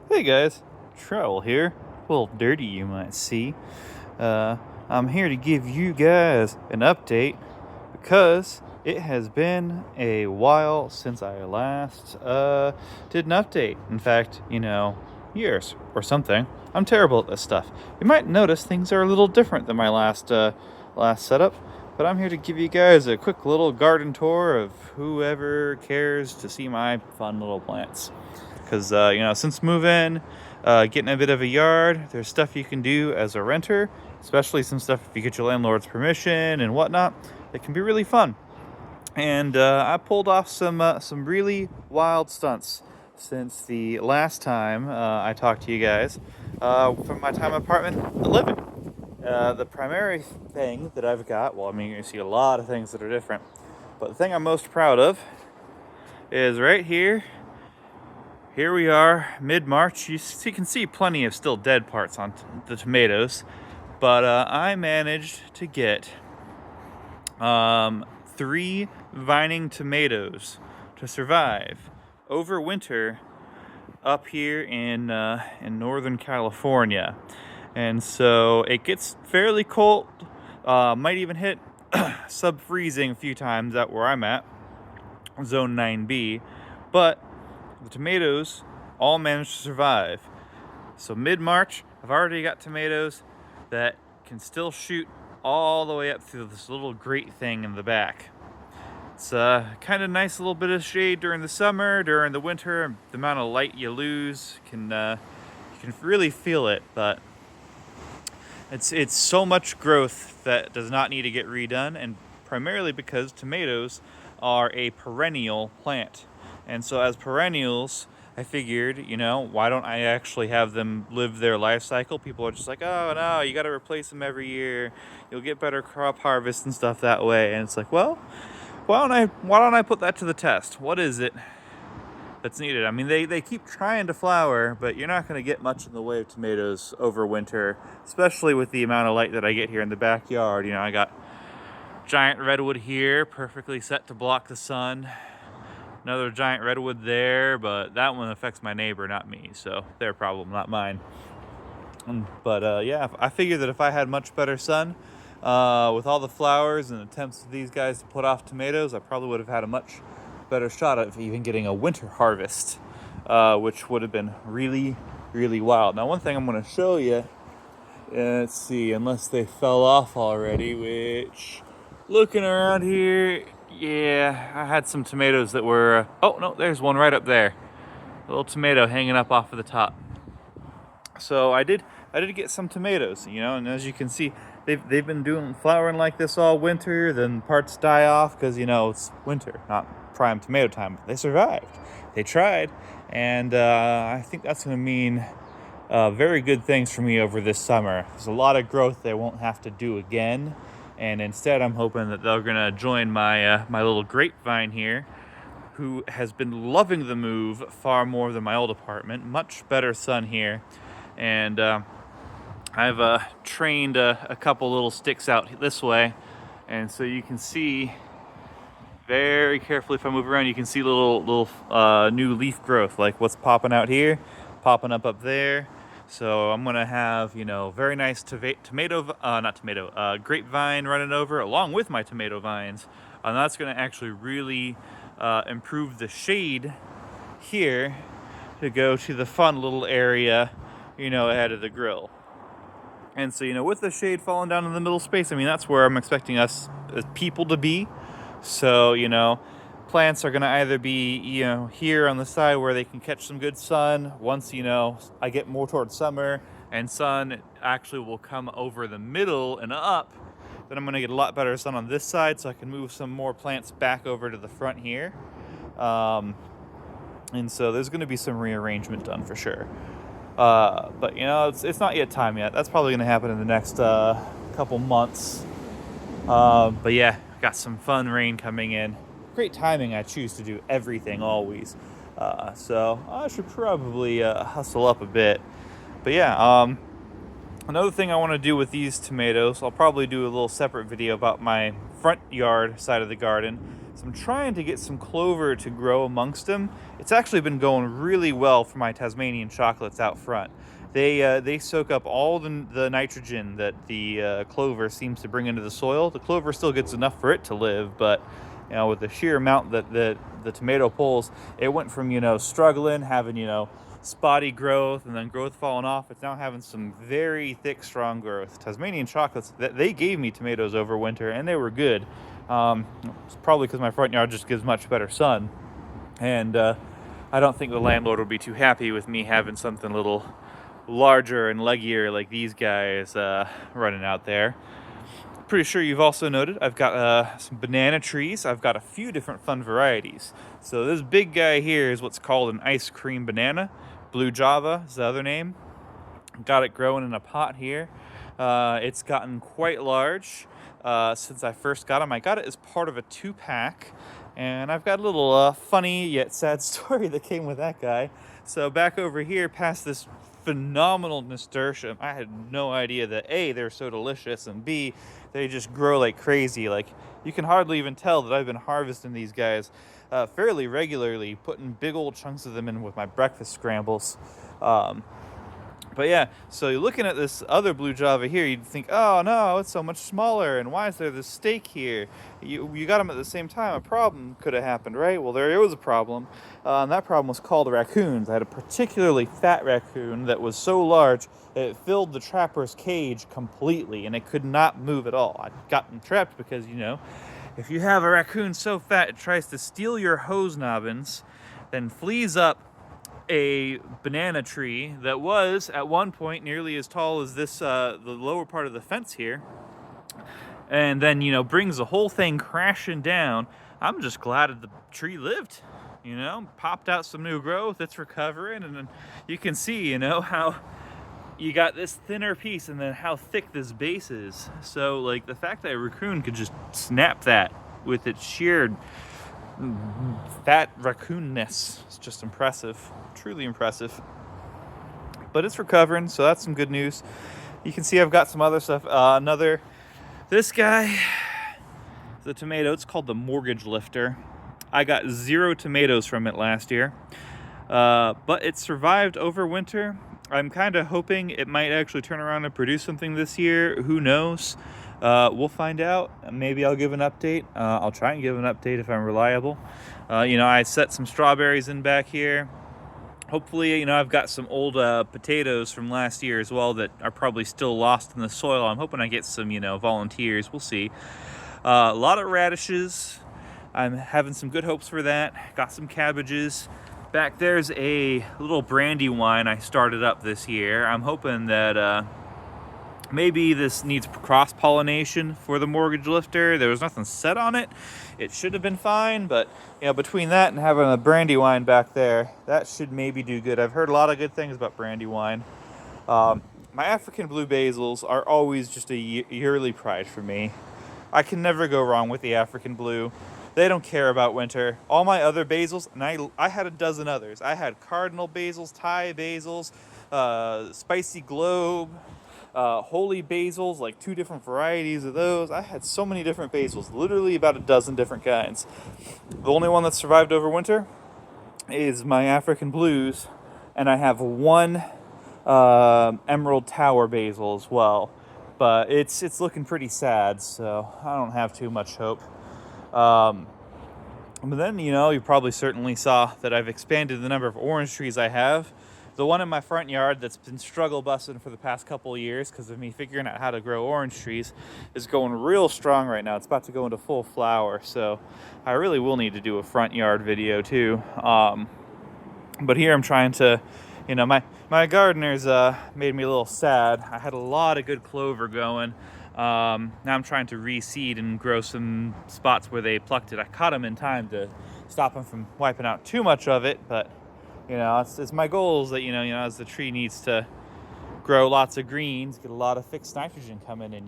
Hey guys, Trowel here. A little dirty, you might see. I'm here to give you guys an update because it has been a while since I last did an update. In fact, years or something. I'm terrible at this stuff. You might notice things are a little different than my last setup, but I'm here to give you guys a quick little garden tour of whoever cares to see my fun little plants. Because, since move-in, getting a bit of a yard, there's stuff you can do as a renter, especially some stuff if you get your landlord's permission and whatnot. It can be really fun. And I pulled off some really wild stunts since the last time I talked to you guys from my time apartment living. The primary thing that I've got, well, I mean, you see a lot of things that are different, but the thing I'm most proud of is right here. Here we are, mid-March. You can see plenty of still dead parts on the tomatoes, but I managed to get 3 vining tomatoes to survive over winter up here in Northern California. And so it gets fairly cold, might even hit sub-freezing a few times out where I'm at, Zone 9B, but the tomatoes all managed to survive. So mid-March, I've already got tomatoes that can still shoot all the way up through this little grate thing in the back. It's kind of nice little bit of shade during the summer. During the winter, the amount of light you lose you can really feel it, but it's so much growth that does not need to get redone, and primarily because tomatoes are a perennial plant. And so as perennials, I figured, why don't I actually have them live their life cycle? People are just like, oh no, you got to replace them every year. You'll get better crop harvest and stuff that way. And it's like, well, why don't I put that to the test? What is it that's needed? I mean, they keep trying to flower, but you're not going to get much in the way of tomatoes over winter, especially with the amount of light that I get here in the backyard. I got giant redwood here, perfectly set to block the sun. Another giant redwood there, but that one affects my neighbor, not me, so their problem, not mine. But yeah, I figured that if I had much better sun, with all the flowers and attempts of these guys to put off tomatoes, I probably would have had a much better shot at even getting a winter harvest, which would have been really, really wild. Now, one thing I'm going to show you, let's see, unless they fell off already, which, looking around here, yeah, I had some tomatoes that were, oh no, there's one right up there. A little tomato hanging up off of the top. So I did get some tomatoes, and as you can see, they've been doing flowering like this all winter. Then parts die off because it's winter, not prime tomato time. They survived. They tried, and I think that's going to mean very good things for me over this summer. There's a lot of growth they won't have to do again. And instead, I'm hoping that they're going to join my my little grapevine here, who has been loving the move far more than my old apartment. Much better sun here. And I've trained a couple little sticks out this way. And so you can see very carefully, if I move around, you can see little new leaf growth, like what's popping out here, popping up there. So I'm gonna have, very nice grapevine running over along with my tomato vines. And that's gonna actually really improve the shade here to go to the fun little area, ahead of the grill. And so, with the shade falling down in the middle space, I mean, that's where I'm expecting us as people to be. So, plants are going to either be, here on the side where they can catch some good sun. Once, I get more towards summer and sun actually will come over the middle and up, then I'm going to get a lot better sun on this side, so I can move some more plants back over to the front here. And so there's going to be some rearrangement done for sure. But, it's not yet time yet. That's probably going to happen in the next couple months. But yeah, got some fun rain coming in. Great timing. I choose to do everything always. So I should probably hustle up a bit. But yeah, another thing I want to do with these tomatoes, I'll probably do a little separate video about my front yard side of the garden. So I'm trying to get some clover to grow amongst them. It's actually been going really well for my Tasmanian chocolates out front. They soak up all the nitrogen that the clover seems to bring into the soil. The clover still gets enough for it to live, but with the sheer amount that the tomato pulls, it went from struggling, having spotty growth and then growth falling off. It's now having some very thick, strong growth. Tasmanian chocolates, that they gave me tomatoes over winter, and they were good. It's probably because my front yard just gives much better sun, and I don't think the landlord will be too happy with me having something a little larger and leggier like these guys running out there. Pretty sure you've also noted I've got some banana trees. I've got a few different fun varieties. So this big guy here is what's called an ice cream banana. Blue Java is the other name. Got it growing in a pot here. It's gotten quite large since I first got them. I got it as part of a 2-pack, and I've got a little funny yet sad story that came with that guy. So back over here past this phenomenal nasturtium, I had no idea that A, they're so delicious, and B, they just grow like crazy. Like, you can hardly even tell that I've been harvesting these guys fairly regularly, putting big old chunks of them in with my breakfast scrambles. But yeah, so you're looking at this other blue java here, you'd think, oh no, it's so much smaller, and why is there this stake here? You got them at the same time, a problem could have happened, right? Well, there was a problem, and that problem was called raccoons. I had a particularly fat raccoon that was so large, it filled the trapper's cage completely, and it could not move at all. I got them trapped because, if you have a raccoon so fat it tries to steal your hose nobbins, then flees up a banana tree that was at one point nearly as tall as this the lower part of the fence here, and then brings the whole thing crashing down. I'm just glad that the tree lived, popped out some new growth. It's recovering, and then you can see how you got this thinner piece and then how thick this base is. So like the fact that a raccoon could just snap that with its sheer fat raccoonness is just impressive, truly impressive. But it's recovering, so that's some good news. You can see I've got some other stuff. This guy, the tomato, it's called the mortgage lifter. I got 0 tomatoes from it last year, but it survived over winter. I'm kind of hoping it might actually turn around and produce something this year. Who knows? We'll find out. Maybe I'll give an update. I'll try and give an update if I'm reliable. I set some strawberries in back here. Hopefully, I've got some old potatoes from last year as well that are probably still lost in the soil. I'm hoping I get some, volunteers. We'll see. A lot of radishes. I'm having some good hopes for that. Got some cabbages. Back there's a little brandy wine I started up this year. I'm hoping that maybe this needs cross-pollination for the mortgage lifter. There was nothing set on it. It should have been fine, but between that and having a brandy wine back there, that should maybe do good. I've heard a lot of good things about brandy wine. My African blue basils are always just a yearly pride for me. I can never go wrong with the African blue. They don't care about winter. All my other basils, and I had a dozen others. I had cardinal basils, Thai basils, spicy globe, holy basils, like 2 different varieties of those. I had so many different basils, literally about a dozen different kinds. The only one that survived over winter is my African blues, and I have 1 emerald tower basil as well. But it's looking pretty sad, so I don't have too much hope. But then, you probably certainly saw that I've expanded the number of orange trees I have. The one in my front yard that's been struggle busting for the past couple of years because of me figuring out how to grow orange trees is going real strong right now. It's about to go into full flower, so I really will need to do a front yard video too. But here I'm trying to, my gardeners made me a little sad. I had a lot of good clover going. Now I'm trying to reseed and grow some spots where they plucked it. I caught them in time to stop them from wiping out too much of it, but it's my goal is that as the tree needs to grow lots of greens, get a lot of fixed nitrogen coming in,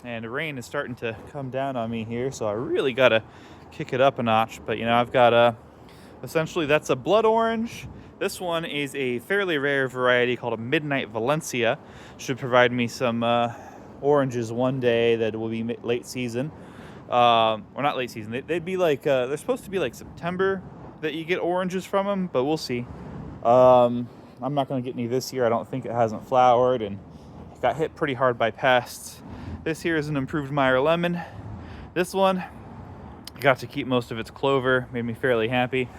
and the rain is starting to come down on me here, so I really gotta kick it up a notch. But I've got essentially that's a blood orange. This one is a fairly rare variety called a Midnight Valencia. Should provide me some oranges one day that will be late season. Or not late season. They'd be like, they're supposed to be like September that you get oranges from them, but we'll see. I'm not going to get any this year. I don't think it hasn't flowered, and it got hit pretty hard by pests. This here is an improved Meyer lemon. This one got to keep most of its clover, made me fairly happy.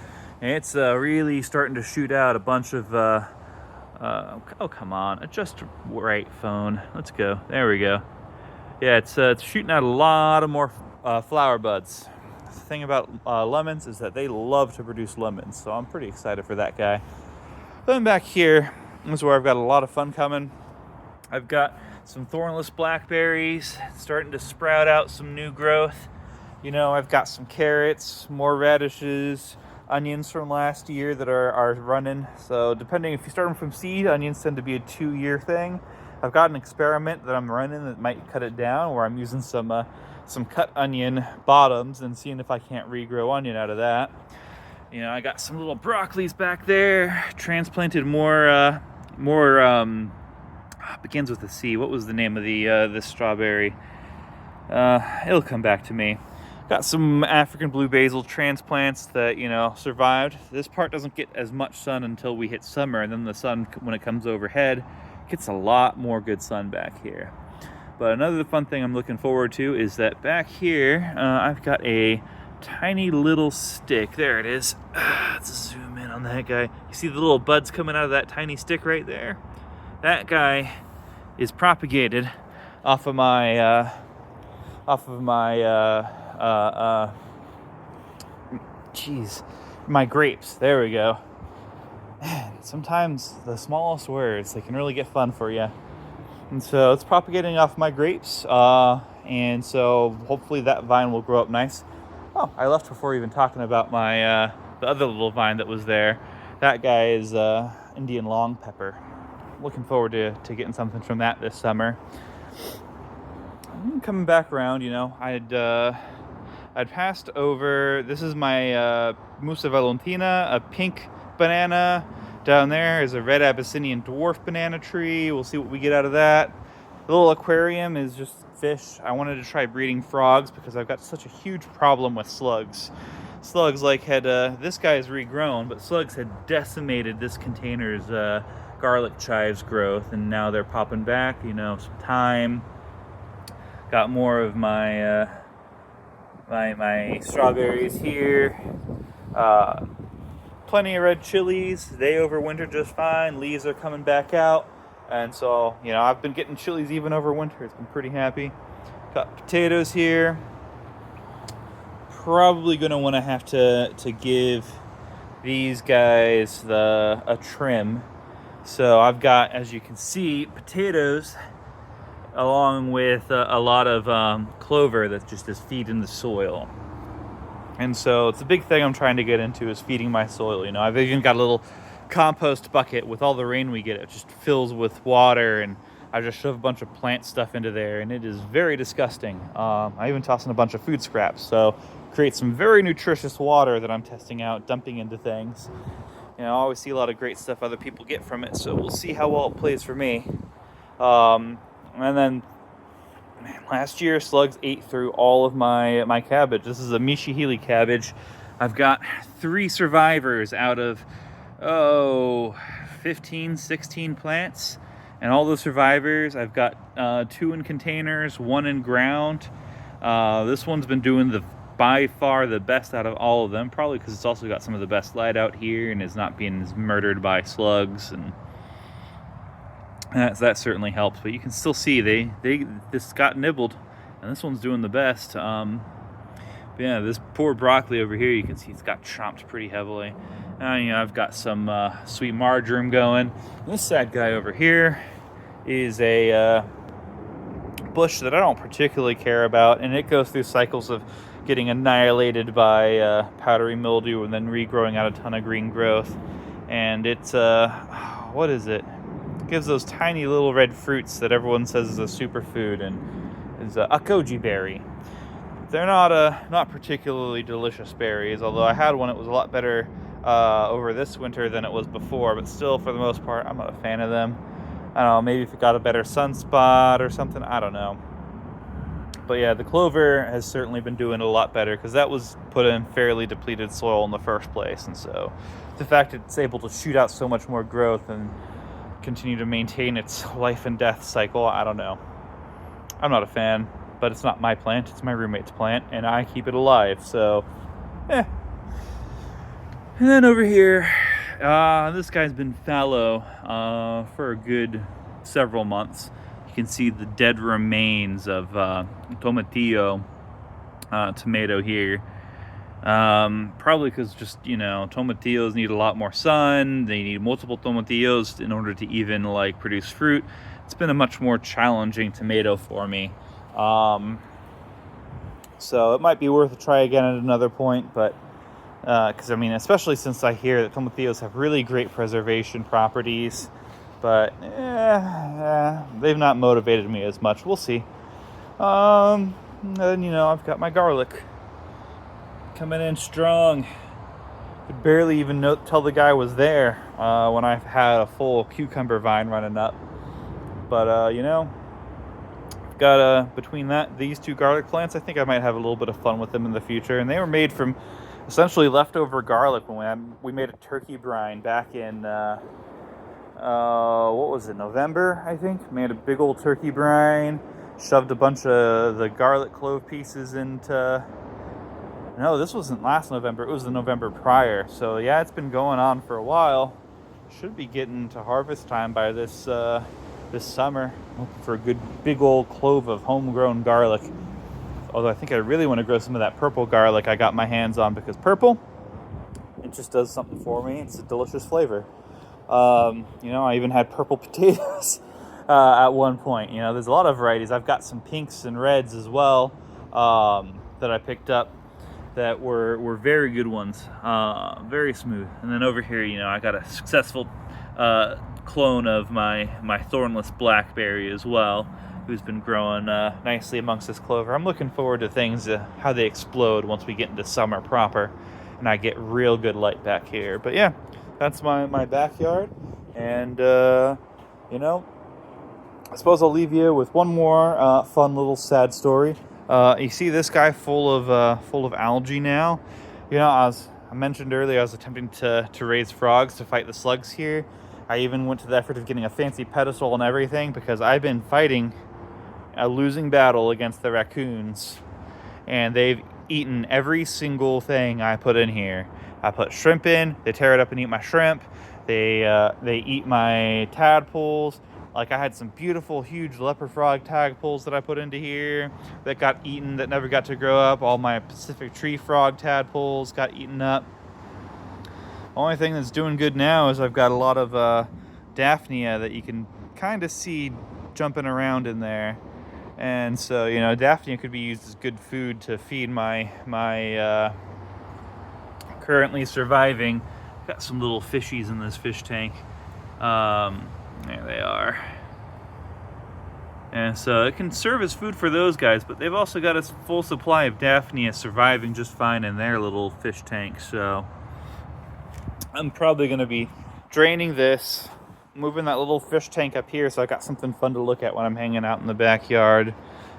And it's really starting to shoot out a bunch of, oh, come on, adjust right phone. Let's go. There we go. Yeah, it's shooting out a lot of more flower buds. The thing about lemons is that they love to produce lemons, so I'm pretty excited for that guy. Then back here is where I've got a lot of fun coming. I've got some thornless blackberries starting to sprout out some new growth. You know, I've got some carrots, more radishes, onions from last year that are running. So depending if you start them from seed, onions tend to be a 2-year thing. I've got an experiment that I'm running that might cut it down, where I'm using some cut onion bottoms and seeing if I can't regrow onion out of that. You know, I got some little broccolis back there, transplanted more begins with a C. What was the name of this strawberry? It'll come back to me. Got some African blue basil transplants that, you know, survived. This part doesn't get as much sun until we hit summer, and then the sun, when it comes overhead, gets a lot more good sun back here. But another fun thing I'm looking forward to is that back here, I've got a tiny little stick. There it is. Let's zoom in on that guy. You see the little buds coming out of that tiny stick right there? That guy is propagated off of my my grapes. There we go. Man, sometimes the smallest words, they can really get fun for you. And so it's propagating off my grapes, and so hopefully that vine will grow up nice. Oh, I left before even talking about my the other little vine that was there. That guy is Indian long pepper. Looking forward to getting something from that this summer. Coming back around, you know, I'd passed over. This is my Musa Valentina, a pink banana. Down there is a red Abyssinian dwarf banana tree. We'll see what we get out of that. The little aquarium is just fish. I wanted to try breeding frogs because I've got such a huge problem with slugs. Slugs this guy is regrown, but slugs had decimated this container's garlic chives growth, and now they're popping back. You know, some thyme. Got more of my my strawberries here. Plenty of red chilies. They overwinter just fine. Leaves are coming back out. And so, you know, I've been getting chilies even over winter. It's been pretty happy. Got potatoes here. Probably going to want to have to give these guys a trim. So I've got, as you can see, potatoes along with a lot of clover that just is feeding the soil. And so it's a big thing I'm trying to get into is feeding my soil. You know, I've even got a little compost bucket. With all the rain we get, it just fills with water, and I just shove a bunch of plant stuff into there, and it is very disgusting. I even toss in a bunch of food scraps, so create some very nutritious water that I'm testing out, dumping into things. You know, I always see a lot of great stuff other people get from it, so we'll see how well it plays for me. And then last year, slugs ate through all of my cabbage. This is a Mishihili cabbage. I've got 3 survivors out of, 15, 16 plants. And all the survivors, I've got 2 in containers, 1 in ground. This one's been doing by far the best out of all of them, probably because it's also got some of the best light out here and is not being murdered by slugs, and that certainly helps. But you can still see they just got nibbled, and this one's doing the best. But yeah, this poor broccoli over here, you can see it's got chomped pretty heavily. You know, I've got some sweet marjoram going. This sad guy over here is a bush that I don't particularly care about, and it goes through cycles of getting annihilated by powdery mildew and then regrowing out a ton of green growth. And it's what is it? It gives those tiny little red fruits that everyone says is a superfood, and is a goji berry. They're not particularly delicious berries, although I had one. It was a lot better over this winter than it was before, but still, for the most part, I'm not a fan of them. I don't know, maybe if it got a better sunspot or something, I don't know. But yeah, the clover has certainly been doing a lot better because that was put in fairly depleted soil in the first place. And so the fact it's able to shoot out so much more growth and continue to maintain its life and death cycle, I don't know. I'm not a fan, but it's not my plant, it's my roommate's plant, and I keep it alive, so And then over here, this guy's been fallow for a good several months. You can see the dead remains of tomatillo tomato here. Probably because just, tomatillos need a lot more sun. They need multiple tomatillos in order to even like produce fruit. It's been a much more challenging tomato for me. So it might be worth a try again at another point, but because especially since I hear that tomatillos have really great preservation properties, but they've not motivated me as much. We'll see. And I've got my garlic coming in strong. Could barely even tell the guy was there when I had a full cucumber vine running up. But got between these two garlic plants, I think I might have a little bit of fun with them in the future. And they were made from essentially leftover garlic when we made a turkey brine back in what was it, November, I think. Made a big old turkey brine, shoved a bunch of the garlic clove pieces into... No, this wasn't last November, it was the November prior. So yeah, it's been going on for a while. Should be getting to harvest time by this summer. Looking for a good big old clove of homegrown garlic. Although I think I really want to grow some of that purple garlic I got my hands on, because purple, it just does something for me. It's a delicious flavor. I even had purple potatoes at one point. There's a lot of varieties. I've got some pinks and reds as well that I picked up that were very good ones, very smooth. And then over here, I got a successful clone of my thornless blackberry as well, who's been growing nicely amongst this clover. I'm looking forward to things, how they explode once we get into summer proper and I get real good light back here. But yeah, that's my backyard. And I suppose I'll leave you with one more fun little sad story. You see this guy full of algae now. I mentioned earlier I was attempting to raise frogs to fight the slugs here. I even went to the effort of getting a fancy pedestal and everything, because I've been fighting a losing battle against the raccoons, and they've eaten every single thing I put in here. I put shrimp in, they tear it up and eat my shrimp. They eat my tadpoles. Like, I had some beautiful, huge leopard frog tadpoles that I put into here that got eaten, that never got to grow up. All my Pacific tree frog tadpoles got eaten up. Only thing that's doing good now is I've got a lot of Daphnia that you can kind of see jumping around in there. And so, Daphnia could be used as good food to feed my currently surviving. Got some little fishies in this fish tank. There they are. And so it can serve as food for those guys, but they've also got a full supply of Daphnia surviving just fine in their little fish tank. So I'm probably going to be draining this, moving that little fish tank up here so I got something fun to look at when I'm hanging out in the backyard.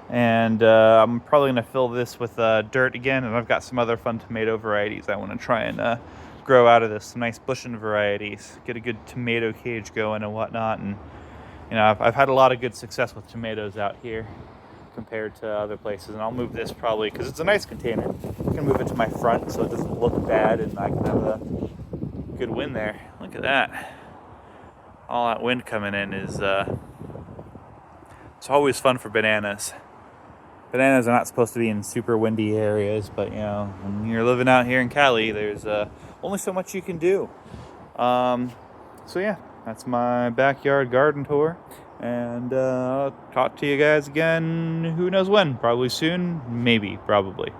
And I'm probably going to fill this with dirt again, and I've got some other fun tomato varieties I want to try and grow out of this. Some nice bushing varieties, get a good tomato cage going and whatnot. And I've had a lot of good success with tomatoes out here compared to other places. And I'll move this probably because it's a nice container. I can move it to my front so it doesn't look bad, and I can have a good wind there. Look at that. All that wind coming in is it's always fun for bananas. Bananas are not supposed to be in super windy areas, but when you're living out here in Cali, there's only so much you can do. So yeah, that's my backyard garden tour, and I'll talk to you guys again, who knows when, probably soon, maybe, probably.